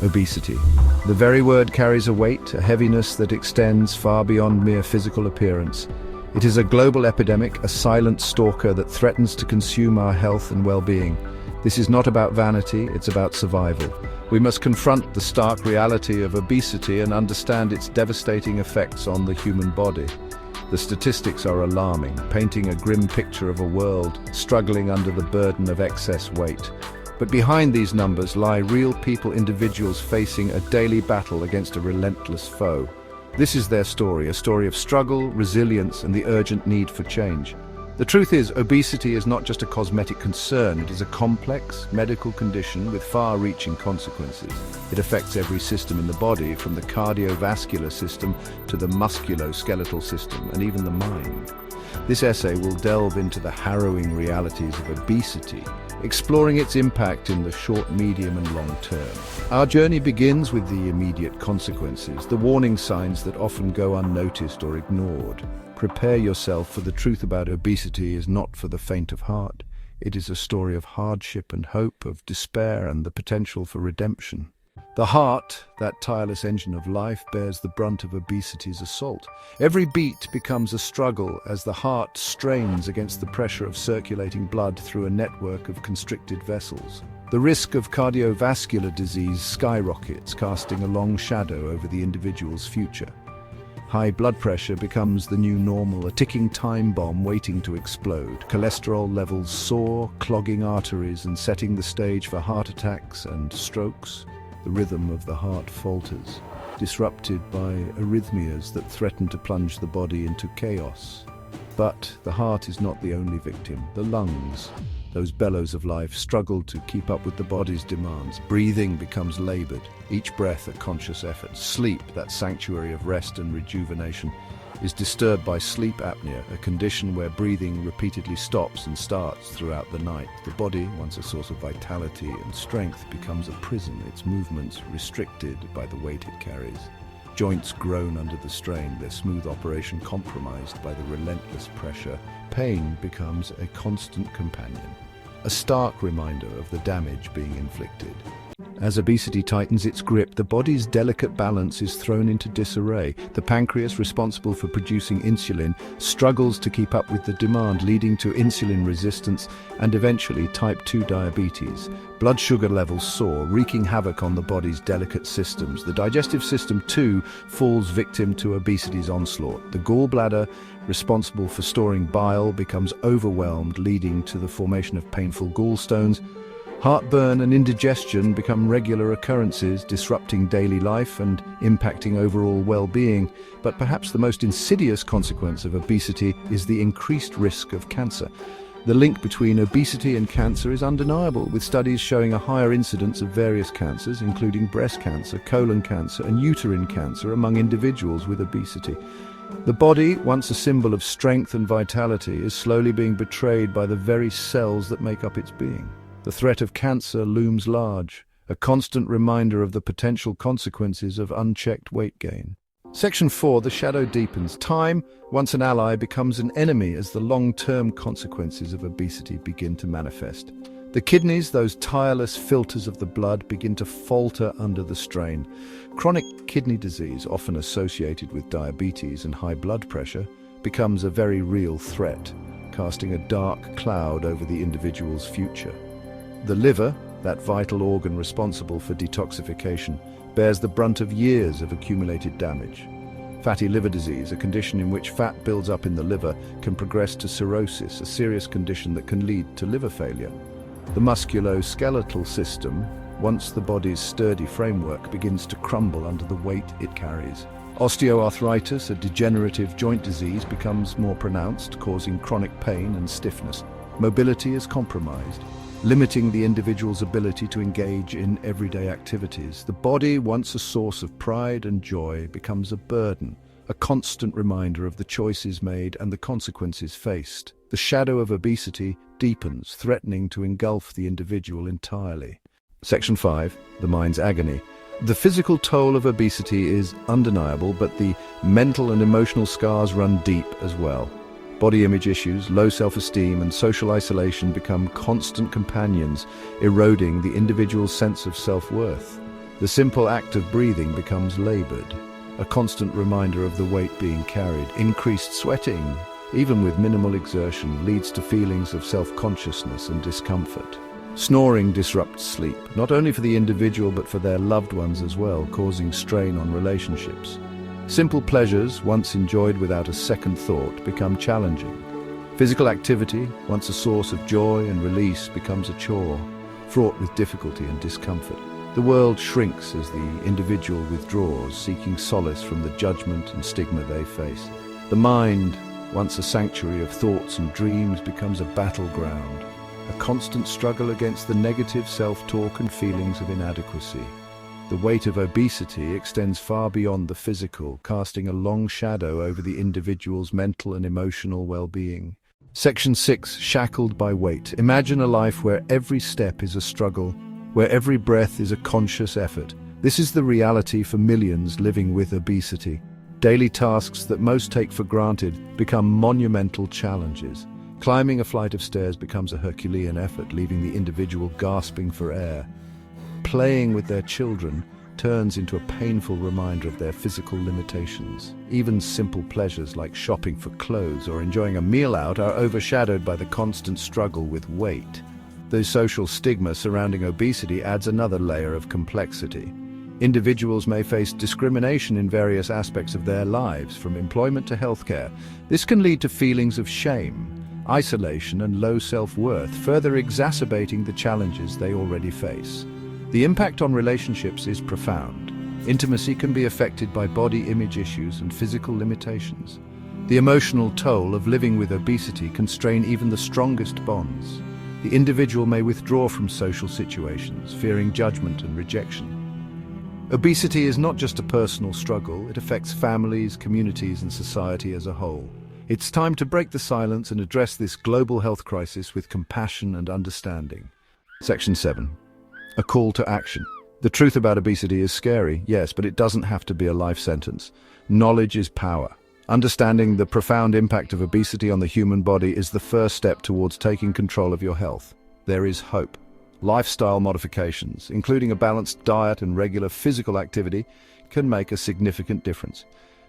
Obesity. The very word carries a weight, a heaviness that extends far beyond mere physical appearance. It is a global epidemic, a silent stalker that threatens to consume our health and well-being. This is not about vanity, it's about survival. We must confront the stark reality of obesity and understand its devastating effects on the human body. The statistics are alarming, painting a grim picture of a world struggling under the burden of excess weight. But behind these numbers lie real people, individuals facing a daily battle against a relentless foe. This is their story, a story of struggle, resilience, and the urgent need for change. The truth is, obesity is not just a cosmetic concern, it is a complex medical condition with far-reaching consequences. It affects every system in the body, from the cardiovascular system to the musculoskeletal system, and even the mind. This essay will delve into the harrowing realities of obesity, exploring its impact in the short, medium, and long term. Our journey begins with the immediate consequences, the warning signs that often go unnoticed or ignored. Prepare yourself, for the truth about obesity is not for the faint of heart. It is a story of hardship and hope, of despair and the potential for redemption. The heart, that tireless engine of life, bears the brunt of obesity's assault. Every beat becomes a struggle as the heart strains against the pressure of circulating blood through a network of constricted vessels. The risk of cardiovascular disease skyrockets, casting a long shadow over the individual's future. High blood pressure becomes the new normal, a ticking time bomb waiting to explode. Cholesterol levels soar, clogging arteries and setting the stage for heart attacks and strokes. The rhythm of the heart falters, disrupted by arrhythmias that threaten to plunge the body into chaos. But the heart is not the only victim. The lungs, those bellows of life, struggle to keep up with the body's demands. Breathing becomes labored, each breath a conscious effort. Sleep, that sanctuary of rest and rejuvenation, is disturbed by sleep apnea, a condition where breathing repeatedly stops and starts throughout the night. The body, once a source of vitality and strength, becomes a prison, its movements restricted by the weight it carries. Joints groan under the strain, their smooth operation compromised by the relentless pressure. Pain becomes a constant companion, a stark reminder of the damage being inflicted. As obesity tightens its grip, the body's delicate balance is thrown into disarray. The pancreas, responsible for producing insulin, struggles to keep up with the demand, leading to insulin resistance and eventually type 2 diabetes. Blood sugar levels soar, wreaking havoc on the body's delicate systems. The digestive system, too, falls victim to obesity's onslaught. The gallbladder, responsible for storing bile, becomes overwhelmed, leading to the formation of painful gallstones. Heartburn and indigestion become regular occurrences, disrupting daily life and impacting overall well-being. But perhaps the most insidious consequence of obesity is the increased risk of cancer. The link between obesity and cancer is undeniable, with studies showing a higher incidence of various cancers, including breast cancer, colon cancer, and uterine cancer among individuals with obesity. The body, once a symbol of strength and vitality, is slowly being betrayed by the very cells that make up its being. The threat of cancer looms large, a constant reminder of the potential consequences of unchecked weight gain. Section 4, the shadow deepens. Time, once an ally, becomes an enemy as the long-term consequences of obesity begin to manifest. The kidneys, those tireless filters of the blood, begin to falter under the strain. Chronic kidney disease, often associated with diabetes and high blood pressure, becomes a very real threat, casting a dark cloud over the individual's future. The liver, that vital organ responsible for detoxification, bears the brunt of years of accumulated damage. Fatty liver disease, a condition in which fat builds up in the liver, can progress to cirrhosis, a serious condition that can lead to liver failure. The musculoskeletal system, once the body's sturdy framework, begins to crumble under the weight it carries. Osteoarthritis, a degenerative joint disease, becomes more pronounced, causing chronic pain and stiffness. Mobility is compromised, limiting the individual's ability to engage in everyday activities. The body, once a source of pride and joy, becomes a burden, a constant reminder of the choices made and the consequences faced. The shadow of obesity deepens, threatening to engulf the individual entirely. Section 5, the mind's agony. The physical toll of obesity is undeniable, but the mental and emotional scars run deep as well. Body image issues, low self-esteem, and social isolation become constant companions, eroding the individual's sense of self-worth. The simple act of breathing becomes labored, a constant reminder of the weight being carried. Increased sweating, even with minimal exertion, leads to feelings of self-consciousness and discomfort. Snoring disrupts sleep, not only for the individual but for their loved ones as well, causing strain on relationships. Simple pleasures, once enjoyed without a second thought, become challenging. Physical activity, once a source of joy and release, becomes a chore, fraught with difficulty and discomfort. The world shrinks as the individual withdraws, seeking solace from the judgment and stigma they face. The mind, once a sanctuary of thoughts and dreams, becomes a battleground, a constant struggle against the negative self-talk and feelings of inadequacy. The weight of obesity extends far beyond the physical, casting a long shadow over the individual's mental and emotional well-being. Section 6. Shackled by weight. Imagine a life where every step is a struggle, where every breath is a conscious effort. This is the reality for millions living with obesity. Daily tasks that most take for granted become monumental challenges. Climbing a flight of stairs becomes a Herculean effort, leaving the individual gasping for air. Playing with their children turns into a painful reminder of their physical limitations. Even simple pleasures like shopping for clothes or enjoying a meal out are overshadowed by the constant struggle with weight. The social stigma surrounding obesity adds another layer of complexity. Individuals may face discrimination in various aspects of their lives, from employment to healthcare. This can lead to feelings of shame, isolation, and low self-worth, further exacerbating the challenges they already face. The impact on relationships is profound. Intimacy can be affected by body image issues and physical limitations. The emotional toll of living with obesity can strain even the strongest bonds. The individual may withdraw from social situations, fearing judgment and rejection. Obesity is not just a personal struggle, it affects families, communities, and society as a whole. It's time to break the silence and address this global health crisis with compassion and understanding. Section 7. A call to action. The truth about obesity is scary, yes, but it doesn't have to be a life sentence. Knowledge is power. Understanding the profound impact of obesity on the human body is the first step towards taking control of your health. There is hope. Lifestyle modifications, including a balanced diet and regular physical activity, can make a significant difference.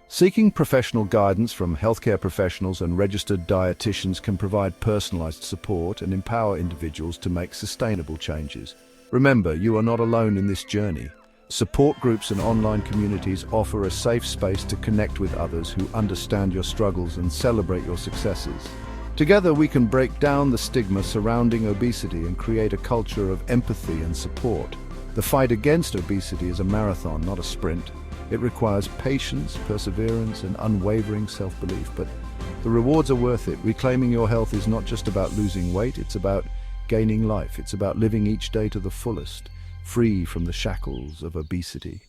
Seeking professional guidance from healthcare professionals and registered dietitians can provide personalized support and empower individuals to make sustainable changes. Remember, you are not alone in this journey. Support groups and online communities offer a safe space to connect with others who understand your struggles and celebrate your successes. Together, we can break down the stigma surrounding obesity and create a culture of empathy and support. The fight against obesity is a marathon, not a sprint. It requires patience, perseverance, and unwavering self-belief, but the rewards are worth it. Reclaiming your health is not just about losing weight, it's about gaining life. It's about living each day to the fullest, free from the shackles of obesity.